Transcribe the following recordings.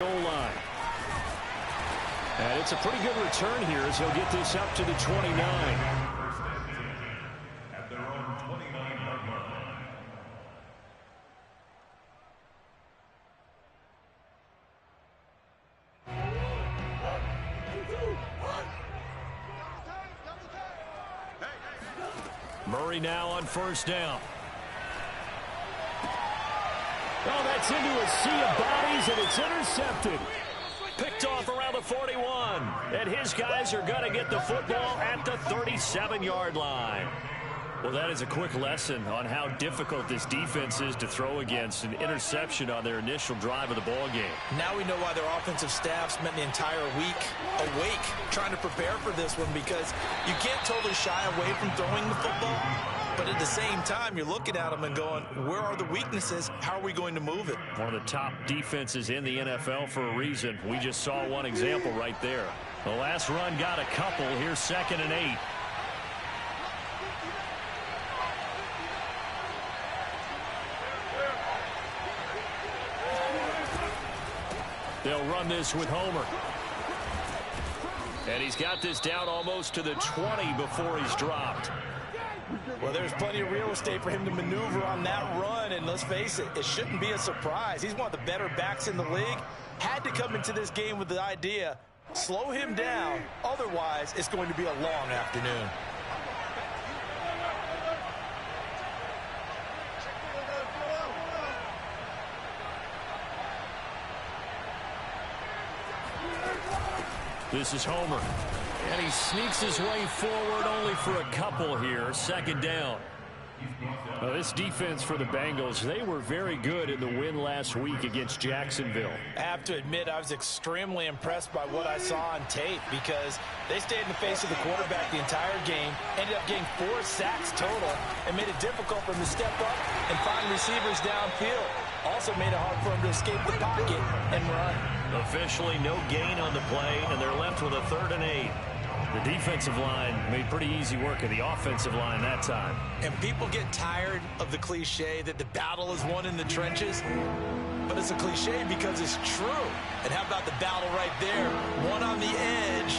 goal line. And it's a pretty good return here as he'll get this up to the 29. At their own 29-yard line. Murray now on first down. Oh, that's into a sea of bodies, and it's intercepted. Picked off around the 41. And his guys are going to get the football at the 37-yard line. Well, that is a quick lesson on how difficult this defense is to throw against. An interception on their initial drive of the ball game. Now we know why their offensive staff spent the entire week awake trying to prepare for this one, because you can't totally shy away from throwing the football. But at the same time, you're looking at them and going, where are the weaknesses? How are we going to move it? One of the top defenses in the NFL for a reason. We just saw one example right there. The last run got a couple. Here's 2nd and 8. They'll run this with Homer. And he's got this down almost to the 20 before he's dropped. Well, there's plenty of real estate for him to maneuver on that run, and let's face it, it shouldn't be a surprise. He's one of the better backs in the league. Had to come into this game with the idea, slow him down, otherwise it's going to be a long afternoon. This is Homer. And he sneaks his way forward only for a couple here. 2nd down. Now, this defense for the Bengals, they were very good in the win last week against Jacksonville. I have to admit, I was extremely impressed by what I saw on tape, because they stayed in the face of the quarterback the entire game, ended up getting 4 sacks total, and made it difficult for him to step up and find receivers downfield. Also made it hard for him to escape the pocket and run. Officially no gain on the play, and they're left with a 3rd and 8. The defensive line made pretty easy work of the offensive line that time. And people get tired of the cliche that the battle is won in the trenches. But it's a cliche because it's true. And how about the battle right there? One on the edge,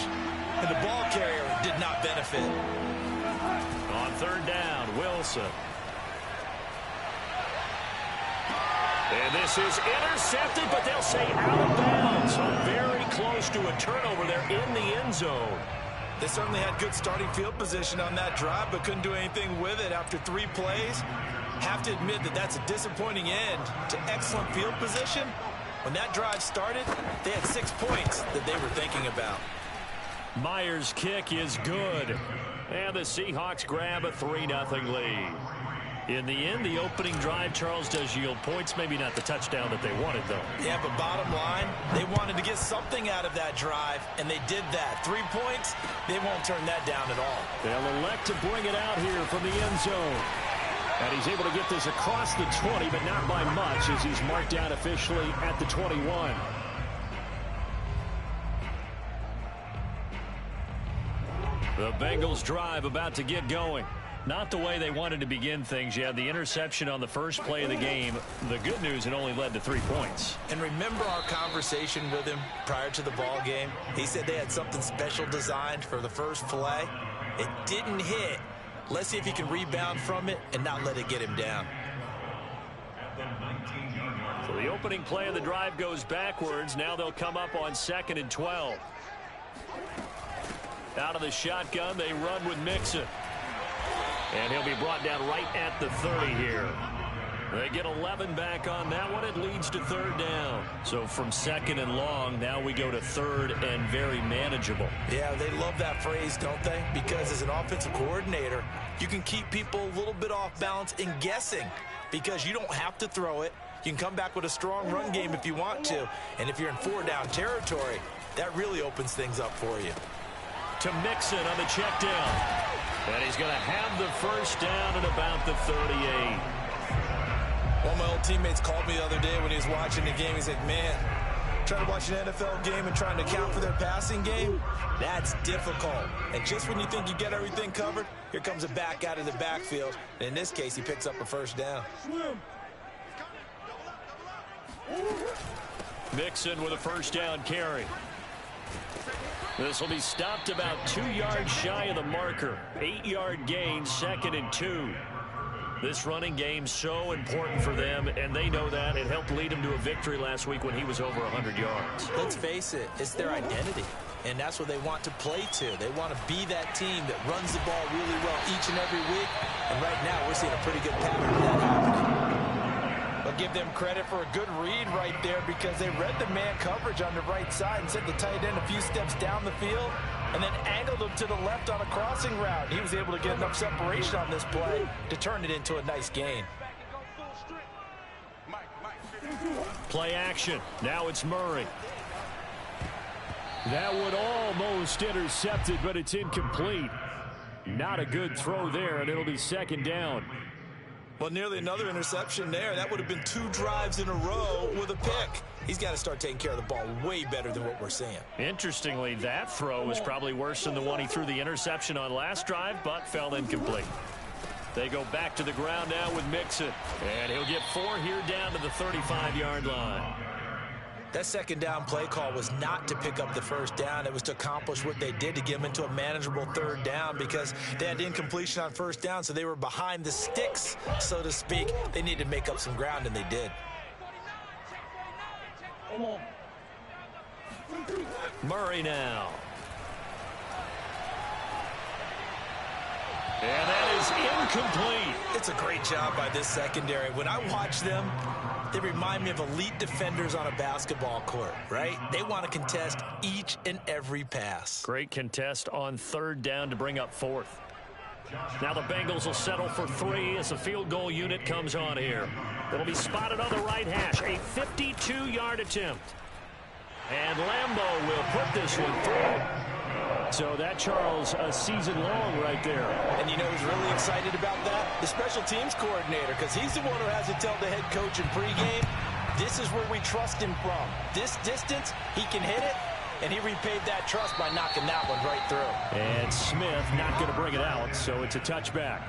and the ball carrier did not benefit. On 3rd down, Wilson. And this is intercepted, but they'll say out of bounds. So very close to a turnover there in the end zone. They certainly had good starting field position on that drive, but couldn't do anything with it after 3 plays. Have to admit that that's a disappointing end to excellent field position. When that drive started, they had 6 points that they were thinking about. Myers' kick is good. And the Seahawks grab a 3-0 lead. In the end, the opening drive, Charles, does yield points. Maybe not the touchdown that they wanted, though. Yeah, but bottom line, they wanted to get something out of that drive, and they did that. 3 points, they won't turn that down at all. They'll elect to bring it out here from the end zone. And he's able to get this across the 20, but not by much, as he's marked down officially at the 21. The Bengals drive about to get going. Not the way they wanted to begin things. You had the interception on the first play of the game. The good news, it only led to 3 points. And remember our conversation with him prior to the ball game? He said they had something special designed for the first play. It didn't hit. Let's see if he can rebound from it and not let it get him down. So the opening play of the drive goes backwards. Now they'll come up on 2nd and 12. Out of the shotgun, they run with Mixon. And he'll be brought down right at the 30 here. They get 11 back on that one. It leads to 3rd down. So from 2nd and long, now we go to 3rd and very manageable. Yeah, they love that phrase, don't they? Because as an offensive coordinator, you can keep people a little bit off balance in guessing, because you don't have to throw it. You can come back with a strong run game if you want to. And if you're in 4-down territory, that really opens things up for you. To Mixon on the check down. And he's going to have the first down at about the 38. One of my old teammates called me the other day when he was watching the game. He's like, man, trying to watch an NFL game and trying to account for their passing game, that's difficult. And just when you think you get everything covered, here comes a back out of the backfield. And in this case, he picks up a first down. Mixon with a first down carry. This will be stopped about 2 yards shy of the marker. 8-yard gain, 2nd and 2. This running game so important for them, and they know that. It helped lead them to a victory last week when he was over 100 yards. Let's face it, it's their identity, and that's what they want to play to. They want to be that team that runs the ball really well each and every week, and right now we're seeing a pretty good pattern of that happening. I'll give them credit for a good read right there because they read the man coverage on the right side and sent the tight end a few steps down the field and then angled him to the left on a crossing route. He was able to get enough separation on this play to turn it into a nice gain. Play action. Now it's Murray. That would almost intercept it, but it's incomplete. Not a good throw there, and it'll be 2nd down. Well, nearly another interception there. That would have been 2 drives in a row with a pick. He's got to start taking care of the ball way better than what we're seeing. Interestingly, that throw was probably worse than the one he threw the interception on last drive, but fell incomplete. They go back to the ground now with Mixon, and he'll get 4 here down to the 35-yard line. That 2nd down play call was not to pick up the first down. It was to accomplish what they did to get them into a manageable 3rd down because they had incompletion on 1st down, so they were behind the sticks, so to speak. They needed to make up some ground, and they did. Murray now. And that is incomplete. It's a great job by this secondary. When I watch them, they remind me of elite defenders on a basketball court, right? They want to contest each and every pass. Great contest on 3rd down to bring up 4th. Now the Bengals will settle for 3 as the field goal unit comes on here. It'll be spotted on the right hash. A 52-yard attempt. And Lambeau will put this one through. So that, Charles, a season long right there. And you know who's really excited about that? The special teams coordinator, because he's the one who has to tell the head coach in pregame, this is where we trust him from. This distance, he can hit it, and he repaid that trust by knocking that one right through. And Smith not going to bring it out, so it's a touchback.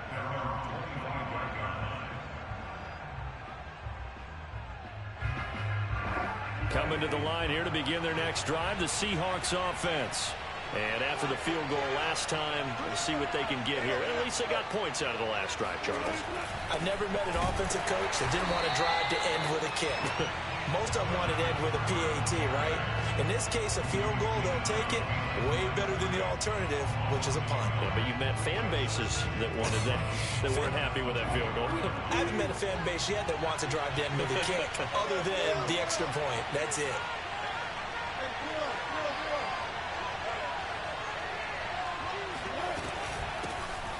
Coming to the line here to begin their next drive, the Seahawks offense. And after the field goal last time, we'll see what they can get here. At least they got points out of the last drive, Charles. I've never met an offensive coach that didn't want to drive to end with a kick. Most of them wanted to end with a PAT, right? In this case, a field goal, they'll take it way better than the alternative, which is a punt. Yeah, but you've met fan bases that wanted that, that weren't happy with that field goal. I haven't met a fan base yet that wants to drive to end with a kick, other than the extra point. That's it.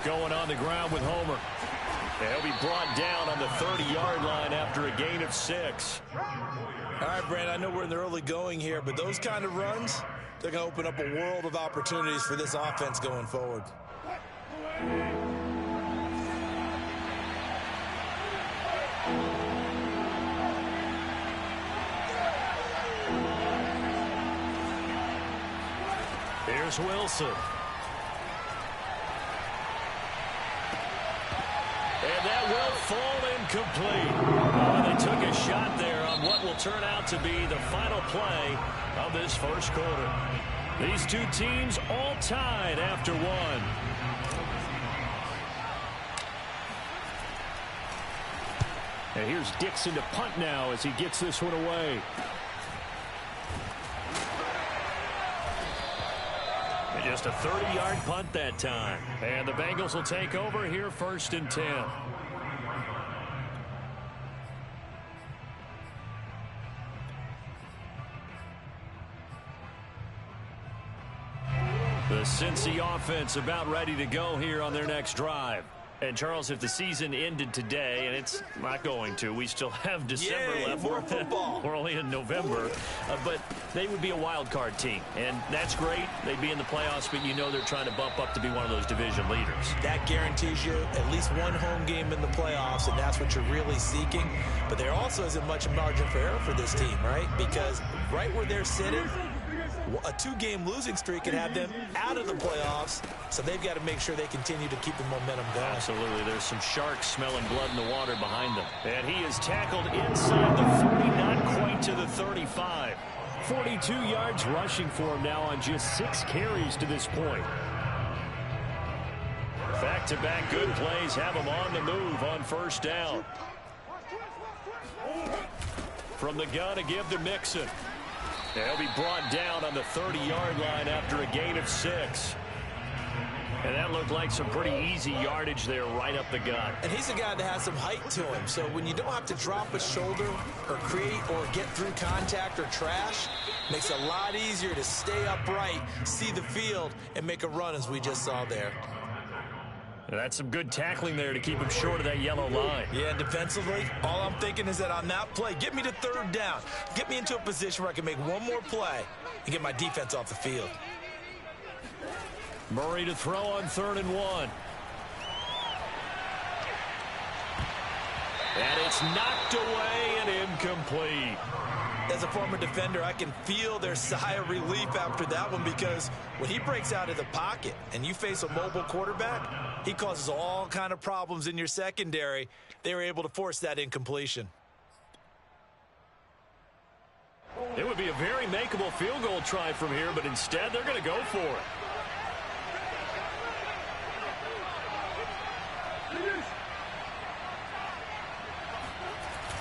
Going on the ground with Homer. He'll be brought down on the 30-yard line after a gain of 6. All right, Brandon, I know we're in the early going here, but those kind of runs, they're going to open up a world of opportunities for this offense going forward. Here's Wilson. And that will fall incomplete. Oh, they took a shot there on what will turn out to be the final play of this first quarter. These two teams all tied after one. And here's Dixon to punt now as he gets this one away. And just a 30-yard punt that time. And the Bengals will take over here 1st and 10. The Cincy offense about ready to go here on their next drive. And, Charles, if the season ended today, and it's not going to, we still have December left. More football. We're only in November. But they would be a wild card team. And that's great. They'd be in the playoffs, but you know they're trying to bump up to be one of those division leaders. That guarantees you at least one home game in the playoffs, and that's what you're really seeking. But there also isn't much margin for error for this team, right? Because right where they're sitting, A 2-game losing streak can have them out of the playoffs, so they've got to make sure they continue to keep the momentum going. Absolutely. There's some sharks smelling blood in the water behind them. And he is tackled inside the 40, not quite to the 35. 42 yards rushing for him now on just 6 carries to this point. Back-to-back good plays have him on the move on first down. From the gun to give to Mixon. He'll be brought down on the 30-yard line after a gain of 6. And that looked like some pretty easy yardage there right up the gut. And he's a guy that has some height to him. So when you don't have to drop a shoulder or create or get through contact or trash, makes it a lot easier to stay upright, see the field, and make a run as we just saw there. And that's some good tackling there to keep him short of that yellow line. Yeah, defensively, all I'm thinking is that on that play, get me to third down. Get me into a position where I can make one more play and get my defense off the field. Murray to throw on 3rd and 1. And it's knocked away and incomplete. As a former defender, I can feel their sigh of relief after that one, because when he breaks out of the pocket and you face a mobile quarterback, he causes all kind of problems in your secondary. They were able to force that incompletion. It would be a very makeable field goal try from here, but instead they're going to go for it.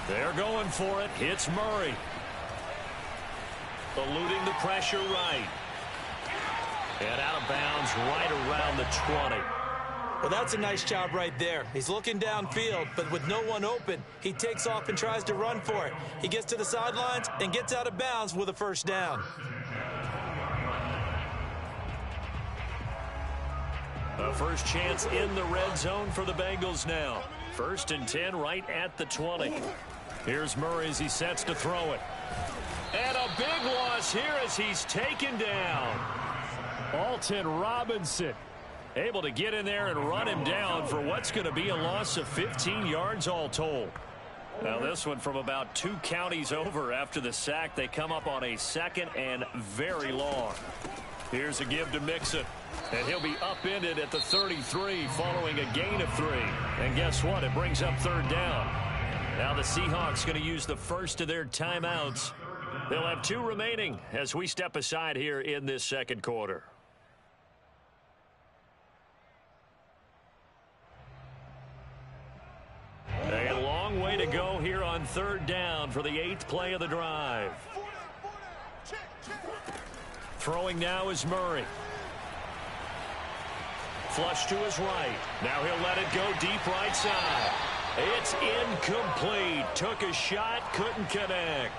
They're going for it. Hits Murray. Eluding the pressure right. And out of bounds right around the 20. Well, that's a nice job right there. He's looking downfield, but with no one open, he takes off and tries to run for it. He gets to the sidelines and gets out of bounds with a first down. A first chance in the red zone for the Bengals now. 1st and 10 right at the 20. Here's Murray as he sets to throw it. And a big loss here as he's taken down. Alton Robinson able to get in there and run him down for what's going to be a loss of 15 yards all told. Now this one from about 2 counties over after the sack. They come up on a 2nd and very long. Here's a give to Mixon. And he'll be upended at the 33 following a gain of 3. And guess what? It brings up 3rd down. Now the Seahawks going to use the first of their timeouts. They'll have 2 remaining as we step aside here in this second quarter. A long way to go here on 3rd down for the 8th play of the drive. Throwing now is Murray. Flush to his right. Now he'll let it go deep right side. It's incomplete. Took a shot, couldn't connect.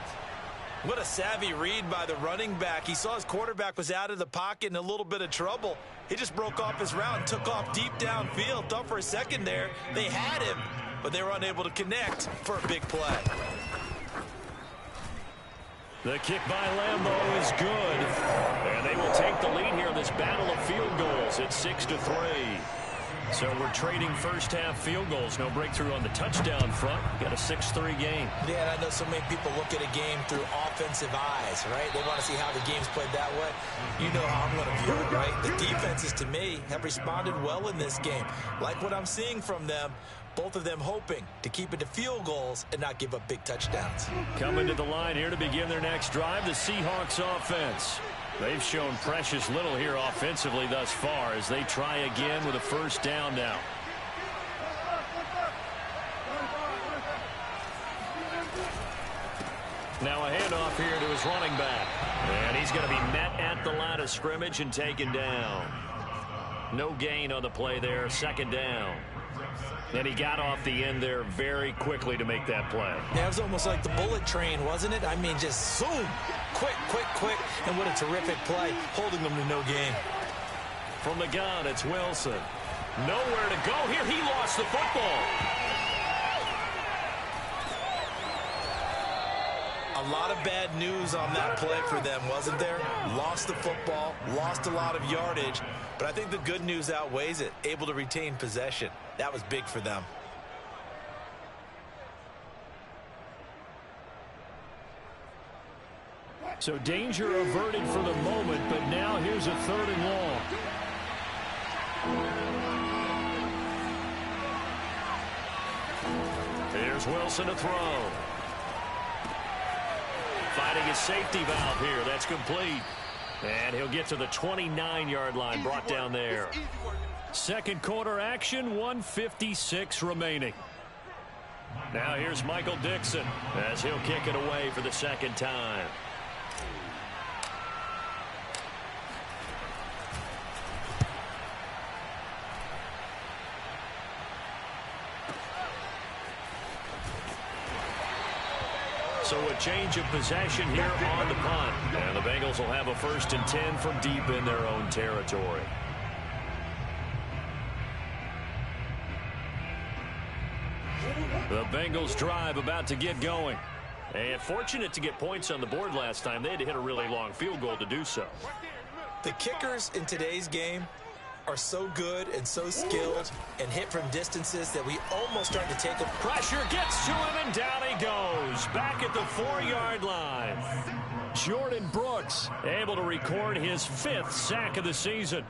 What a savvy read by the running back. He saw his quarterback was out of the pocket in a little bit of trouble. He just broke off his route and took off deep downfield. Thought for a second there they had him, but they were unable to connect for a big play. The kick by Lambeau is good. And they will take the lead here in this battle of field goals at 6-3. So we're trading first half field goals. No breakthrough on the touchdown front. Got a 6-3 game. Yeah, and I know so many people look at a game through offensive eyes, right? They want to see how the game's played that way. You know how I'm going to view it, right? The defenses, to me, have responded well in this game. Like what I'm seeing from them, both of them hoping to keep it to field goals and not give up big touchdowns. Coming to the line here to begin their next drive, the Seahawks offense. They've shown precious little here offensively thus far as they try again with a first down now. Now a handoff here to his running back. And he's going to be met at the line of scrimmage and taken down. No gain on the play there, 2nd down. And he got off the end there very quickly to make that play. Yeah, it was almost like the bullet train, wasn't it? I mean, just zoom. Quick, quick, quick. And what a terrific play, holding them to no gain. From the gun, it's Wilson. Nowhere to go here. He lost the football. A lot of bad news on that play for them, wasn't there? Lost the football, lost a lot of yardage, but I think the good news outweighs it. Able to retain possession. That was big for them. So danger averted for the moment, but now here's a 3rd and long. Here's Wilson to throw. Finding his safety valve here. That's complete. And he'll get to the 29-yard line, brought down there. Second quarter action, 1:56 remaining. Now here's Michael Dixon as he'll kick it away for the second time. So a change of possession here on the punt. And the Bengals will have a 1st and 10 from deep in their own territory. The Bengals drive about to get going. And fortunate to get points on the board last time. They had to hit a really long field goal to do so. The kickers in today's game are so good and so skilled and hit from distances that we almost start to take a pressure, gets to him, and down he goes. Back at the 4-yard line. Jordan Brooks able to record his 5th sack of the season.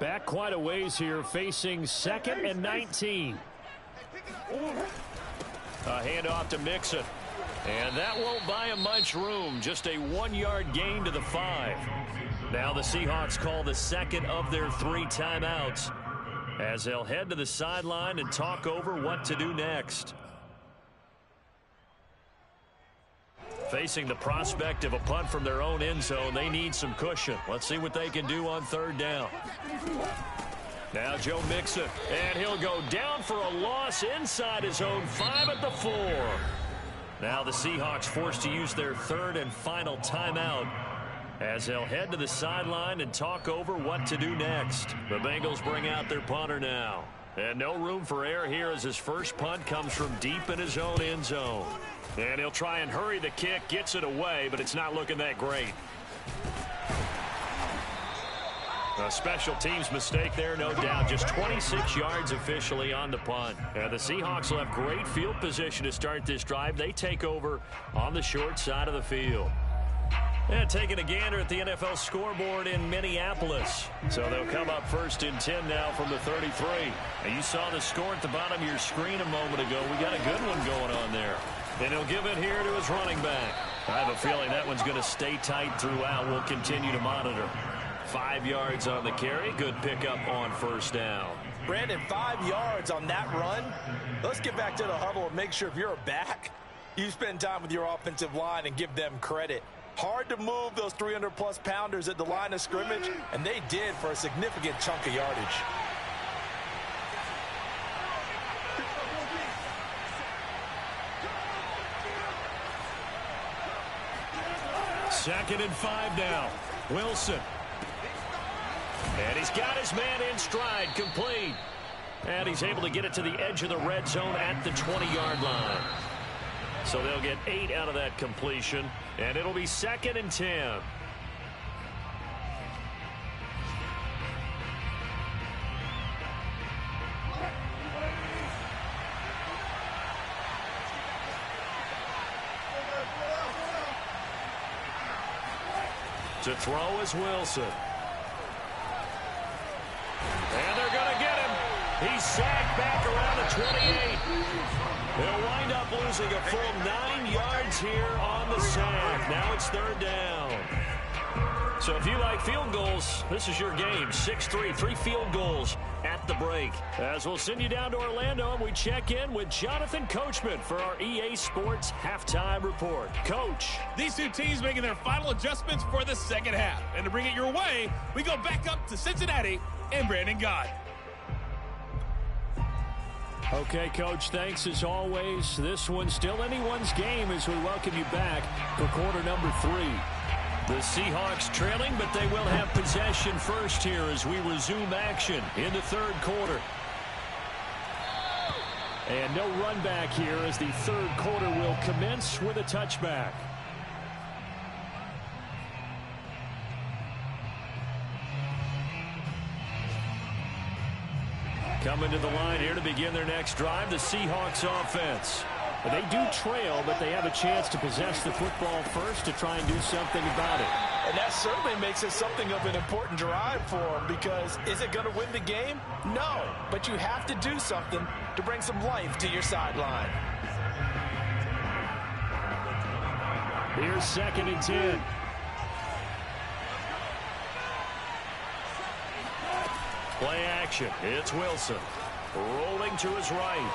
Back quite a ways here, facing 2nd and 19. A handoff to Mixon. And that won't buy him much room. Just a 1-yard gain to the 5. Now the Seahawks call the 2nd of their 3 timeouts as they'll head to the sideline and talk over what to do next. Facing the prospect of a punt from their own end zone, they need some cushion. Let's see what they can do on 3rd down. Now Joe Mixon, and he'll go down for a loss inside his own 5 at the 4. Now the Seahawks forced to use their 3rd and final timeout as they'll head to the sideline and talk over what to do next. The Bengals bring out their punter now. And no room for error here as his first punt comes from deep in his own end zone. And he'll try and hurry the kick, gets it away, but it's not looking that great. A special teams mistake there, no doubt. Just 26 yards officially on the punt. And the Seahawks will have great field position to start this drive. They take over on the short side of the field. And taking a gander at the NFL scoreboard in Minneapolis. So they'll come up 1st and 10 now from the 33. And you saw the score at the bottom of your screen a moment ago. We got a good one going on there. And he'll give it here to his running back. I have a feeling that one's going to stay tight throughout. We'll continue to monitor. 5 yards on the carry. Good pickup on 1st down. Brandon, 5 yards on that run. Let's get back to the huddle and make sure if you're a back, you spend time with your offensive line and give them credit. Hard to move those 300-plus pounders at the line of scrimmage, and they did for a significant chunk of yardage. Second and 5 now. Wilson. And he's got his man in stride, complete. And he's able to get it to the edge of the red zone at the 20-yard line. So they'll get 8 out of that completion, and it'll be 2nd and 10. To throw is Wilson. And they're going to get him. He's sacked back around the 28. They'll wind up losing a full 9 yards here on the sack. Now it's 3rd down. So if you like field goals, this is your game. 6-3, 3 field goals at the break. As we'll send you down to Orlando, and we check in with Jonathan Coachman for our EA Sports Halftime Report. Coach. These two teams making their final adjustments for the second half. And to bring it your way, we go back up to Cincinnati and Brandon Gott. Okay, Coach, thanks as always. This one's still anyone's game as we welcome you back for quarter number 3. The Seahawks trailing, but they will have possession first here as we resume action in the 3rd quarter. And no run back here as the 3rd quarter will commence with a touchback. Coming to the line here to begin their next drive, the Seahawks offense. They do trail, but they have a chance to possess the football first to try and do something about it. And that certainly makes it something of an important drive for them, because is it going to win the game? No, but you have to do something to bring some life to your sideline. Here's 2nd and 10. Play action. It's Wilson. Rolling to his right.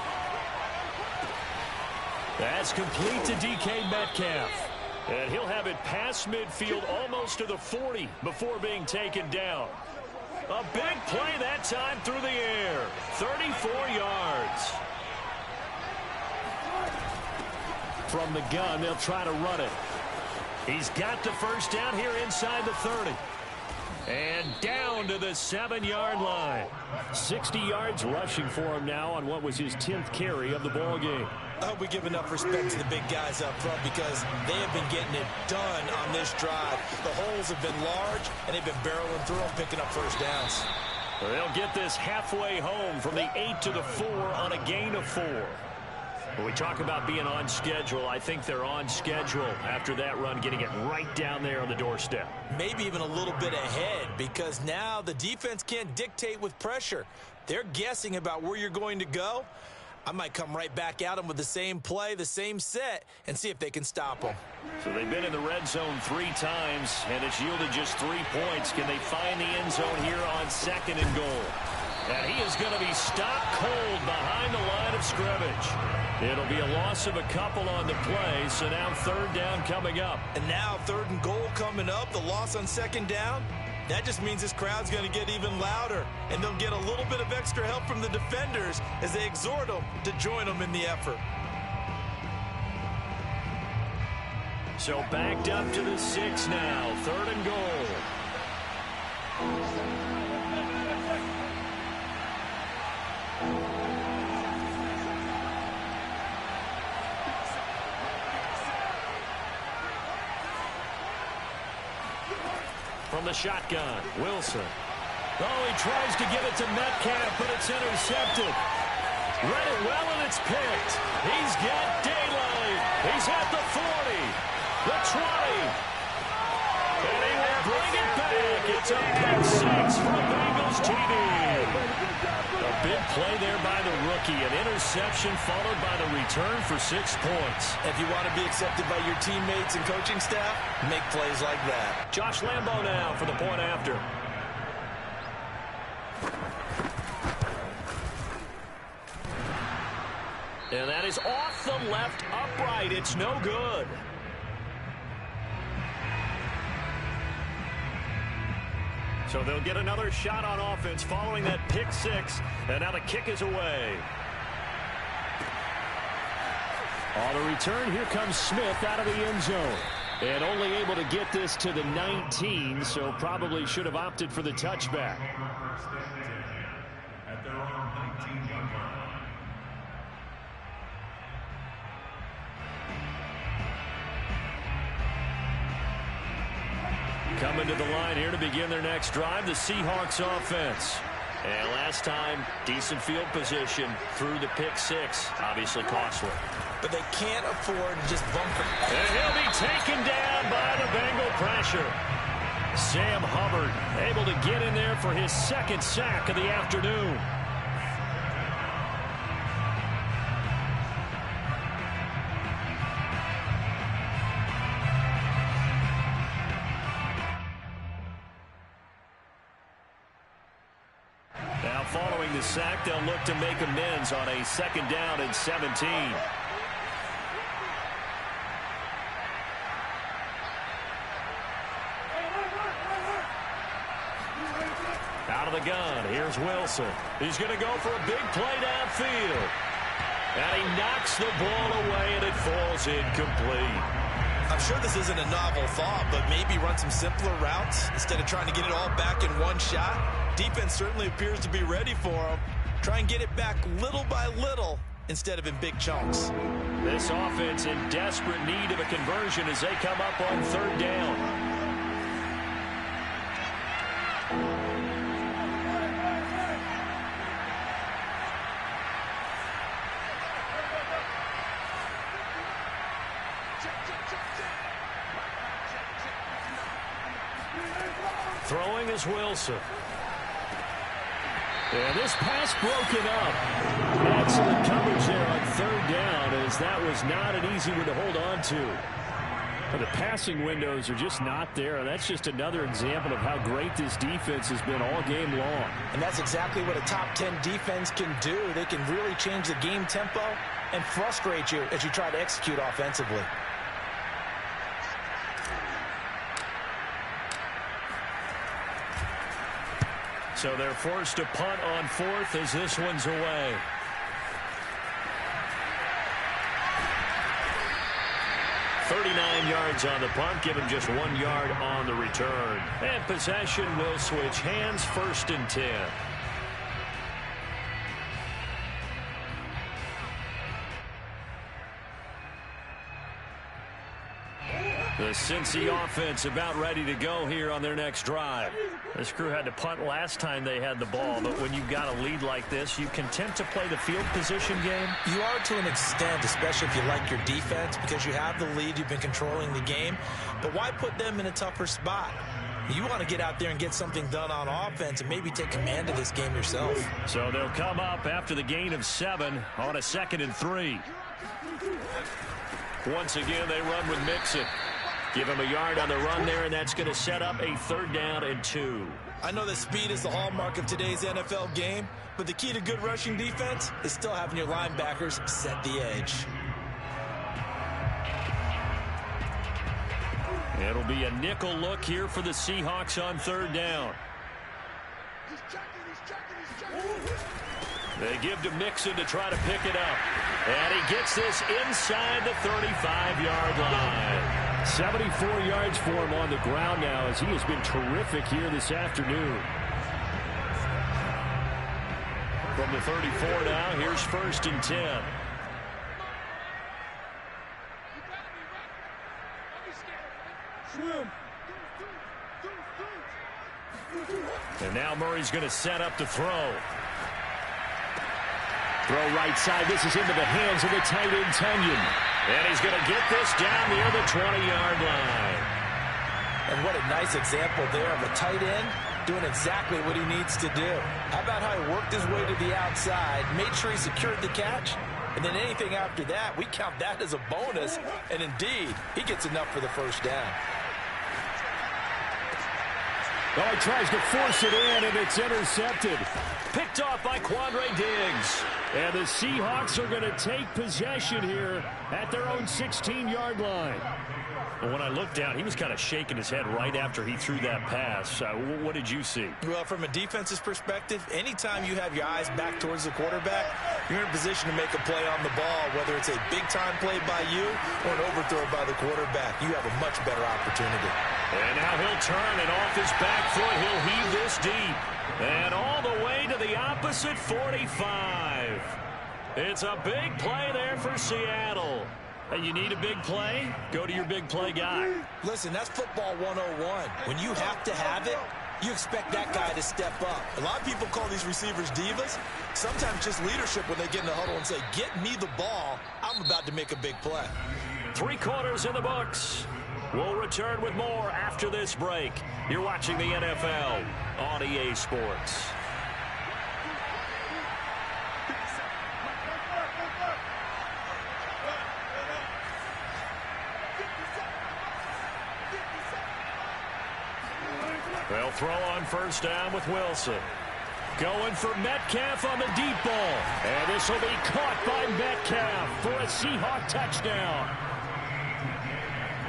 That's complete to DK Metcalf. And he'll have it past midfield almost to the 40 before being taken down. A big play that time through the air. 34 yards. From the gun, they'll try to run it. He's got the first down here inside the 30. And down to the 7-yard line. 60 yards rushing for him now on what was his 10th carry of the ball game. I hope we give enough respect to the big guys up front, because they have been getting it done on this drive. The holes have been large, and they've been barreling through them, picking up first downs. They'll get this halfway home from the 8 to the 4 on a gain of 4. When we talk about being on schedule, I think they're on schedule after that run, getting it right down there on the doorstep. Maybe even a little bit ahead, because now the defense can't dictate with pressure. They're guessing about where you're going to go. I might come right back at them with the same play, the same set, and see if they can stop them. So they've been in the red zone 3 times, and it's yielded just 3 points. Can they find the end zone here on 2nd and goal? And he is going to be stopped cold behind the line of scrimmage. It'll be a loss of a couple on the play, so now 3rd down coming up. And now 3rd and goal coming up, the loss on 2nd down. That just means this crowd's going to get even louder, and they'll get a little bit of extra help from the defenders as they exhort them to join them in the effort. So backed up to the 6 now, 3rd and goal. From the shotgun, Wilson. Oh, he tries to give it to Metcalf, but it's intercepted. Read it well, and it's picked. He's got daylight. He's at the 40, the 20. And he will bring it back. It's a pick 6 for a Bengals TD. A big play there by the rookie. An interception followed by the return for 6 points. If you want to be accepted by your teammates and coaching staff, make plays like that. Josh Lambo now for the point after. And that is off the left upright. It's no good. So they'll get another shot on offense following that pick 6. And now the kick is away. On the return, here comes Smith out of the end zone. And only able to get this to the 19, so probably should have opted for the touchback. At their own 19-yard line. Coming to the line here to begin their next drive, the Seahawks offense. And last time, decent field position through the pick 6. Obviously costly. But they can't afford to just bunker. And he'll be taken down by the Bengal pressure. Sam Hubbard able to get in there for his 2nd sack of the afternoon. Now following the sack, they'll look to make amends on a 2nd down and 17. Out of the gun, here's Wilson. He's going to go for a big play downfield. And he knocks the ball away, and it falls incomplete. I'm sure this isn't a novel thought, but maybe run some simpler routes instead of trying to get it all back in one shot. Defense certainly appears to be ready for him. Try and get it back little by little instead of in big chunks. This offense in desperate need of a conversion as they come up on 3rd down. Throwing is Wilson. And this pass broken up. Excellent coverage there on third down, as that was not an easy one to hold on to. The passing windows are just not there, and that's just another example of how great this defense has been all game long. And that's exactly what a top 10 defense can do. They can really change the game tempo and frustrate you as you try to execute offensively. So they're forced to punt on fourth as this one's away. .39 yards on the punt, give him just 1 yard on the return. And possession will switch hands, 1st and 10. The Cincy offense about ready to go here on their next drive. This crew had to punt last time they had the ball, but when you've got a lead like this, you content to play the field position game? You are to an extent, especially if you like your defense, because you have the lead, you've been controlling the game. But why put them in a tougher spot? You want to get out there and get something done on offense and maybe take command of this game yourself. So they'll come up after the gain of 7 on a 2nd and 3. Once again, they run with Mixon. Give him a yard on the run there, and that's going to set up a 3rd down and 2. I know that speed is the hallmark of today's NFL game, but the key to good rushing defense is still having your linebackers set the edge. It'll be a nickel look here for the Seahawks on 3rd down. They give to Mixon to try to pick it up. And he gets this inside the 35-yard line. 74 yards for him on the ground now, as he has been terrific here this afternoon. From the 34 now, here's 1st and 10. And now Murray's going to set up to throw. Throw right side. This is into the hands of the tight end, Tunyon. And he's going to get this down near the 20-yard line. And what a nice example there of a tight end doing exactly what he needs to do. How about how he worked his way to the outside, made sure he secured the catch, and then anything after that, we count that as a bonus. And indeed, he gets enough for the 1st down. Oh, he tries to force it in, and it's intercepted. Picked off by Quandre Diggs. And the Seahawks are going to take possession here at their own 16-yard line. Well, when I looked down, he was kind of shaking his head right after he threw that pass. What did you see? Well, from a defense's perspective, anytime you have your eyes back towards the quarterback, you're in a position to make a play on the ball, whether it's a big-time play by you or an overthrow by the quarterback. You have a much better opportunity. And now he'll turn, and off his back foot, he'll heave this deep. And all the way to the opposite 45. It's a big play there for Seattle. Hey, you need a big play? Go to your big play guy. Listen, that's football 101. When you have to have it, you expect that guy to step up. A lot of people call these receivers divas. Sometimes just leadership when they get in the huddle and say, get me the ball. I'm about to make a big play. 3 quarters in the books. We'll return with more after this break. You're watching the NFL on EA Sports. They'll throw on 1st down with Wilson. Going for Metcalf on the deep ball. And this will be caught by Metcalf for a Seahawk touchdown.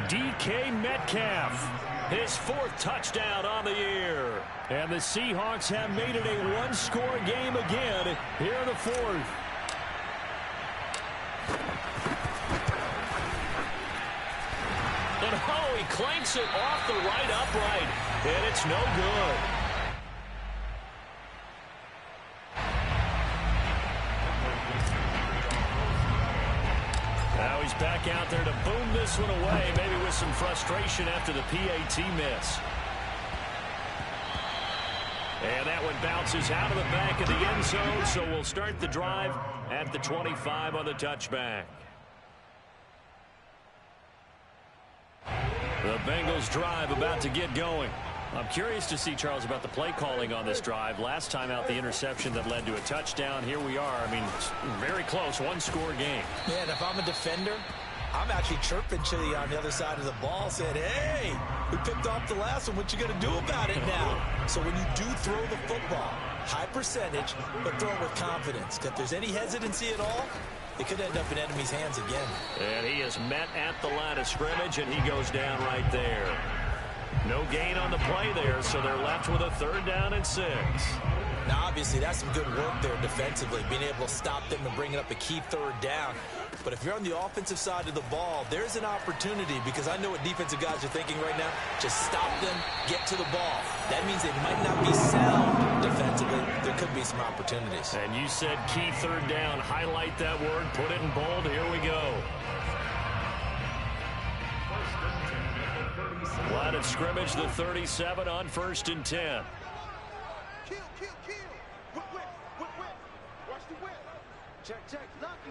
DK Metcalf, his 4th touchdown on the year. And the Seahawks have made it a 1-score game again here in the 4th. And oh, he clanks it off the right upright. And it's no good. Now he's back out there to boom this one away, maybe with some frustration after the PAT miss. And that one bounces out of the back of the end zone, so we'll start the drive at the 25 on the touchback. The Bengals drive about to get going. I'm curious to see, Charles, about the play calling on this drive. Last time out, the interception that led to a touchdown. Here we are. I mean, very close, one-score game. Yeah, and if I'm a defender, I'm actually chirping to you on the other side of the ball, saying, hey, we picked off the last one. What you going to do about it now? So when you do throw the football, high percentage, but throw it with confidence. If there's any hesitancy at all, it could end up in enemy's hands again. And he is met at the line of scrimmage, and he goes down right there. No gain on the play there, so they're left with a 3rd down and 6. Now, obviously, that's some good work there defensively, being able to stop them and bringing up a key 3rd down. But if you're on the offensive side of the ball, there's an opportunity, because I know what defensive guys are thinking right now. Just stop them, get to the ball. That means they might not be sound defensively. There could be some opportunities. And you said key 3rd down. Highlight that word, put it in bold. Here we go. Line of scrimmage, the 37 on 1st and 10. Kill. Whip. Watch the whip. Check. Lucky.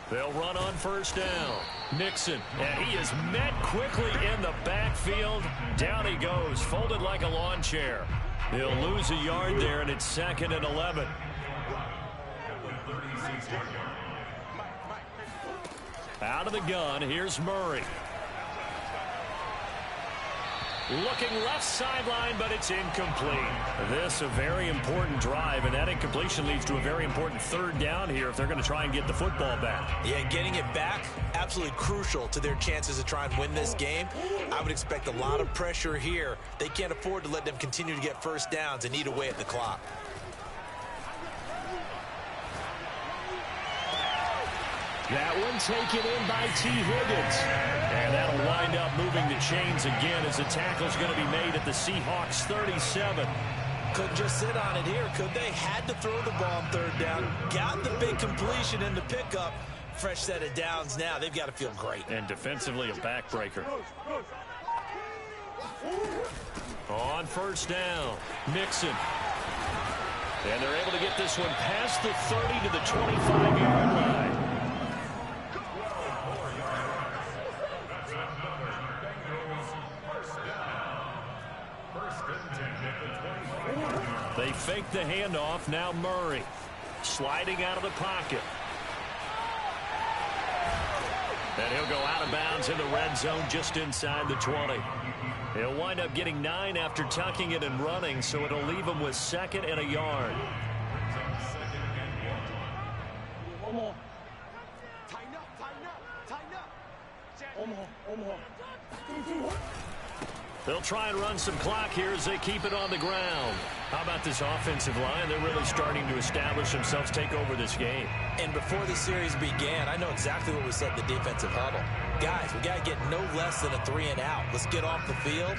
They'll run on 1st down. Nixon, and he is met quickly in the backfield. Down he goes, folded like a lawn chair. They'll lose a yard there, and it's 2nd and 11. Out of the gun, here's Murray. Looking left sideline, but it's incomplete. This a very important drive, and that incompletion leads to a very important 3rd down here if they're going to try and get the football back. Yeah, getting it back, absolutely crucial to their chances to try and win this game. I would expect a lot of pressure here. They can't afford to let them continue to get 1st downs and eat away at the clock. That one taken in by T. Higgins. And that'll wind up moving the chains again as the tackle's going to be made at the Seahawks 37. Couldn't just sit on it here, could they? Had to throw the ball on 3rd down. Got the big completion in the pickup. Fresh set of downs now. They've got to feel great. And defensively, a backbreaker. On 1st down, Nixon. And they're able to get this one past the 30 to the 25-yard line. They fake the handoff. Now Murray sliding out of the pocket. And he'll go out of bounds in the red zone just inside the 20. He'll wind up getting 9 after tucking it and running, so it'll leave him with 2nd and a yard. They'll try and run some clock here as they keep it on the ground. How about this offensive line? They're really starting to establish themselves, take over this game. And before the series began, I know exactly what we said in the defensive huddle. Guys, we got to get no less than a 3-and-out. Let's get off the field.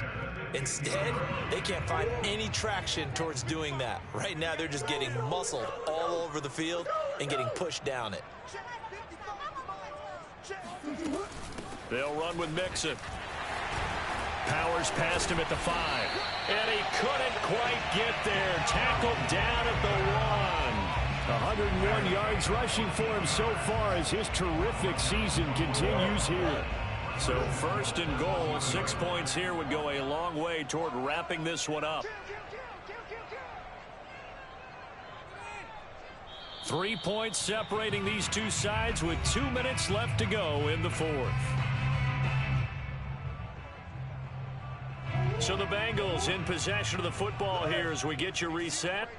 Instead, they can't find any traction towards doing that. Right now, they're just getting muscled all over the field and getting pushed down it. They'll run with Mixon. Powers past him at the 5. And he couldn't quite get there. Tackled down at the 1. 101 yards rushing for him so far as his terrific season continues here. So 1st and goal, 6 points here would go a long way toward wrapping this one up. 3 points separating these two sides with 2 minutes left to go in the 4th. So the Bengals in possession of the football here as we get you reset.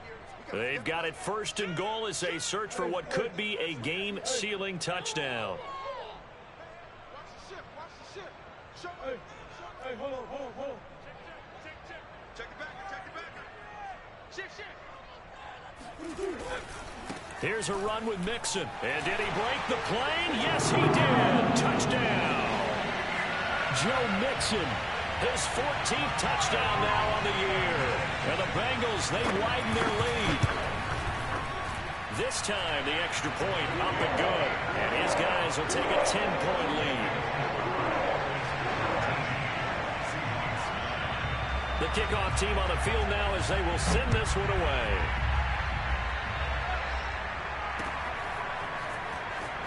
They've got it 1st and goal as they search for what could be a game-sealing touchdown. Hey, hold on. Check it back. Here's a run with Mixon. And did he break the plane? Yes, he did. Touchdown. Joe Mixon. His 14th touchdown now on the year. And the Bengals, they widen their lead. This time, the extra point up and good. And his guys will take a 10-point lead. The kickoff team on the field now as they will send this one away.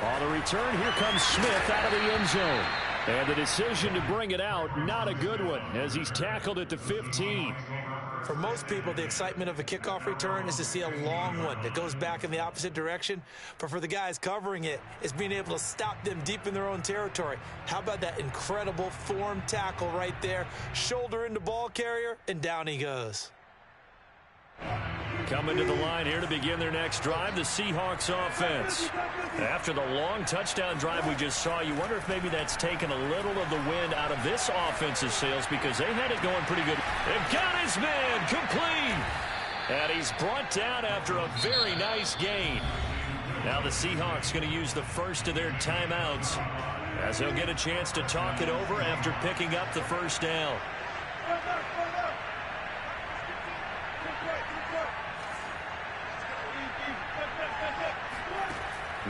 On the return, here comes Smith out of the end zone. And the decision to bring it out, not a good one, as he's tackled at the 15. For most people, the excitement of a kickoff return is to see a long one that goes back in the opposite direction. But for the guys covering it, it's being able to stop them deep in their own territory. How about that incredible form tackle right there? Shoulder into ball carrier, and down he goes. Coming to the line here to begin their next drive, the Seahawks offense. After the long touchdown drive we just saw, you wonder if maybe that's taken a little of the wind out of this offense's sails because they had it going pretty good. They've got his man complete. And he's brought down after a very nice gain. Now the Seahawks going to use the first of their timeouts as they'll get a chance to talk it over after picking up the first down.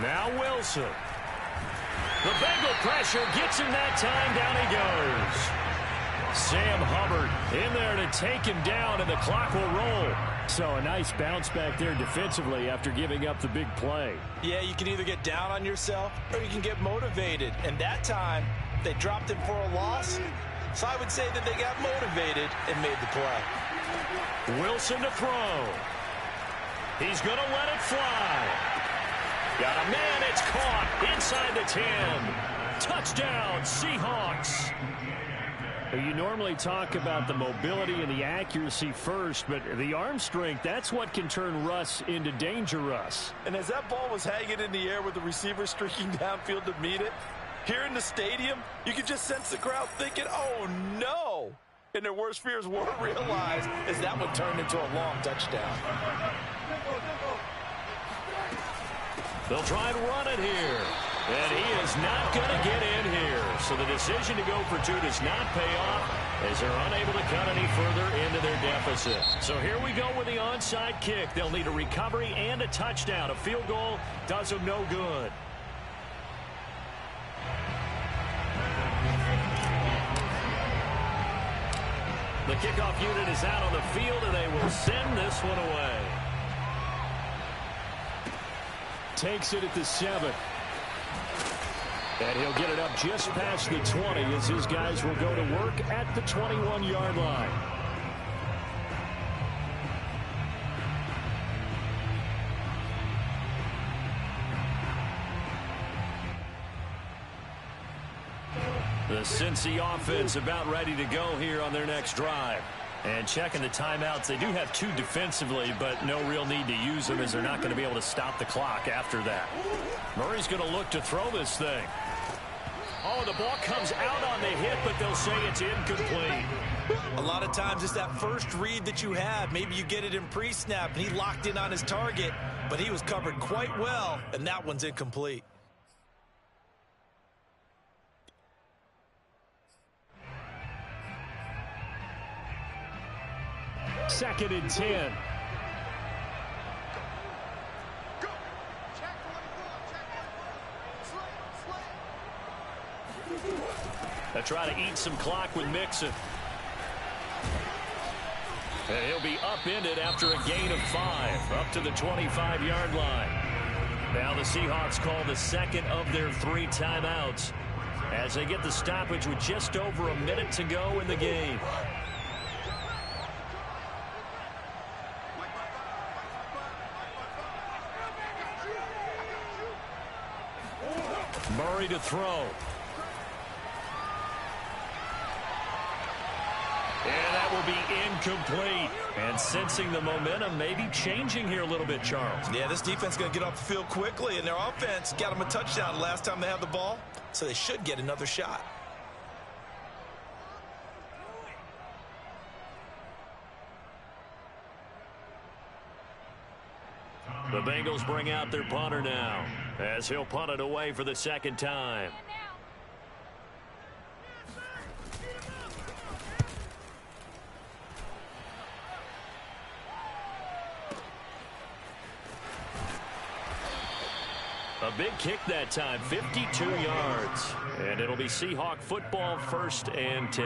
Now Wilson. The Bengal pressure gets him that time. Down he goes. Sam Hubbard in there to take him down, and the clock will roll. So a nice bounce back there defensively after giving up the big play. Yeah, you can either get down on yourself or you can get motivated. And that time, they dropped him for a loss. So I would say that they got motivated and made the play. Wilson to throw. He's going to let it fly. Got a man, it's caught inside the 10. Touchdown, Seahawks. You normally talk about the mobility and the accuracy first, but the arm strength, that's what can turn Russ into danger Russ. And as that ball was hanging in the air with the receiver streaking downfield to meet it, here in the stadium, you could just sense the crowd thinking, oh no. And their worst fears were realized as that one turned into a long touchdown. They'll try and run it here. And he is not going to get in here. So the decision to go for two does not pay off as they're unable to cut any further into their deficit. So here we go with the onside kick. They'll need a recovery and a touchdown. A field goal does them no good. The kickoff unit is out on the field, and they will send this one away. Takes it at the 7. And he'll get it up just past the 20 as his guys will go to work at the 21-yard line. The Cincy offense about ready to go here on their next drive. And checking the timeouts, they do have two defensively, but no real need to use them as they're not going to be able to stop the clock after that. Murray's going to look to throw this thing. Oh, the ball comes out on the hit, but they'll say it's incomplete. A lot of times it's that first read that you have. Maybe you get it in pre-snap, and he locked in on his target, but he was covered quite well, and that one's incomplete. Second and 10. They'll try to eat some clock with Mixon. And he'll be upended after a gain of 5, up to the 25-yard line. Now the Seahawks call the second of their 3 timeouts as they get the stoppage with just over a minute to go in the game. Murray to throw. And that will be incomplete. And sensing the momentum, maybe changing here a little bit, Charles. Yeah, this defense is going to get off the field quickly, and their offense got them a touchdown last time they had the ball, so they should get another shot. The Bengals bring out their punter now as he'll punt it away for the second time. A big kick that time, 52 yards. And it'll be Seahawk football, 1st and 10.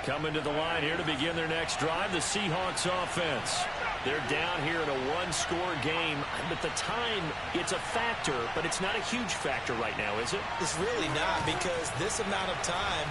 Coming to the line here to begin their next drive, the Seahawks offense. They're down here in a one-score game. At the time, it's a factor, but it's not a huge factor right now, is it? It's really not, because this amount of time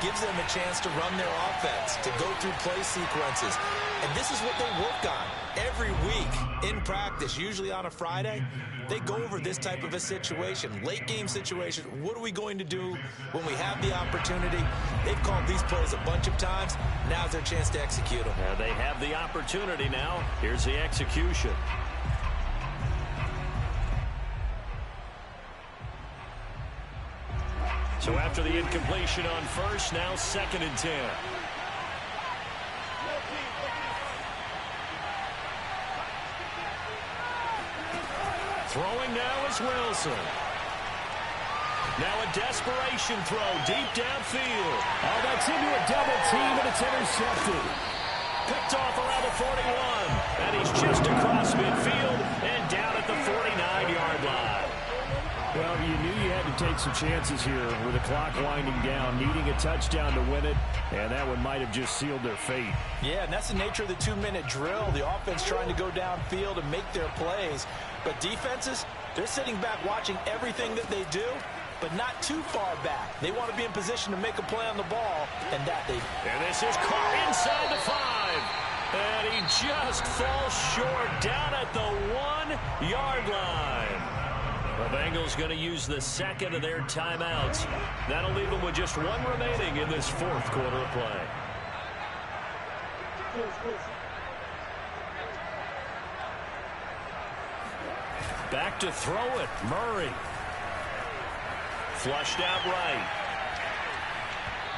gives them a chance to run their offense, to go through play sequences. And this is what they work on every week in practice, usually on a Friday. They go over this type of a situation, late game situation. What are we going to do when we have the opportunity? They've called these plays a bunch of times. Now's their chance to execute them. They have the opportunity now. Here's the execution. So after the incompletion on first, now 2nd and 10. Throwing now is Wilson. Now a desperation throw deep downfield. Oh, that's into a double team, and it's intercepted. Picked off around the 41. And he's just across midfield and down at the 49-yard line. Well, you knew you had to take some chances here with the clock winding down, needing a touchdown to win it, and that one might have just sealed their fate. Yeah, and that's the nature of the 2-minute drill. The offense trying to go downfield and make their plays. But defenses, they're sitting back watching everything that they do, but not too far back. They want to be in position to make a play on the ball, and that they... And this is caught inside the 5. And he just falls short down at the 1-yard line. The Bengals going to use the second of their timeouts. That'll leave them with just one remaining in this 4th quarter of play. Back to throw it. Murray. Flushed out right.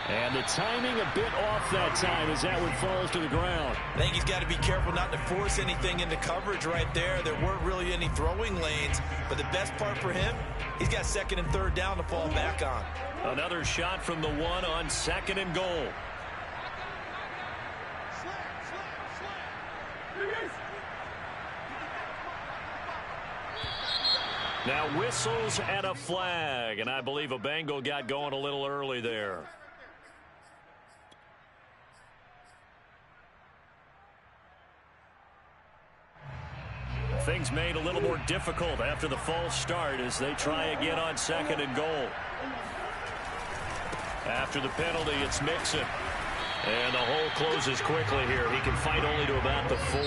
And the timing a bit off that time as that one falls to the ground. I think he's got to be careful not to force anything into coverage right there. There weren't really any throwing lanes, but the best part for him, he's got 2nd and 3rd down to fall back on. Another shot from the 1 on 2nd and goal. Now whistles and a flag, and I believe a Bengal got going a little early there. Things made a little more difficult after the false start as they try again on 2nd and goal. After the penalty, it's Mixon. And the hole closes quickly here. He can fight only to about the 4.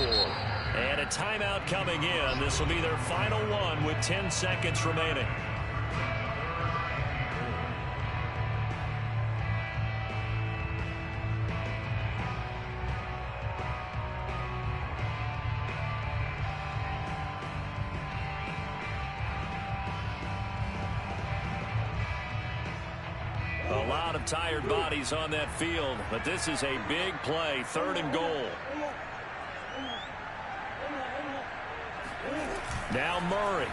And a timeout coming in. This will be their final one with 10 seconds remaining. A lot of tired bodies on that field, but this is a big play, 3rd and goal. Now Murray.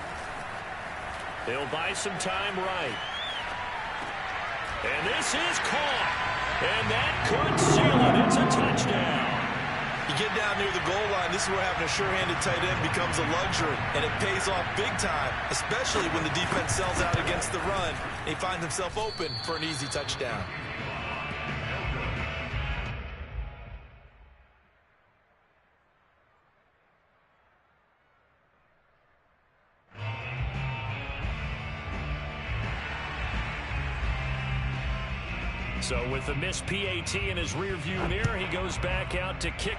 He'll buy some time right. And this is caught. And that could seal it. It's a touchdown. You get down near the goal line, this is where having a sure-handed tight end becomes a luxury, and it pays off big time, especially when the defense sells out against the run. He finds himself open for an easy touchdown. So with the missed PAT in his rearview mirror, he goes back out to kick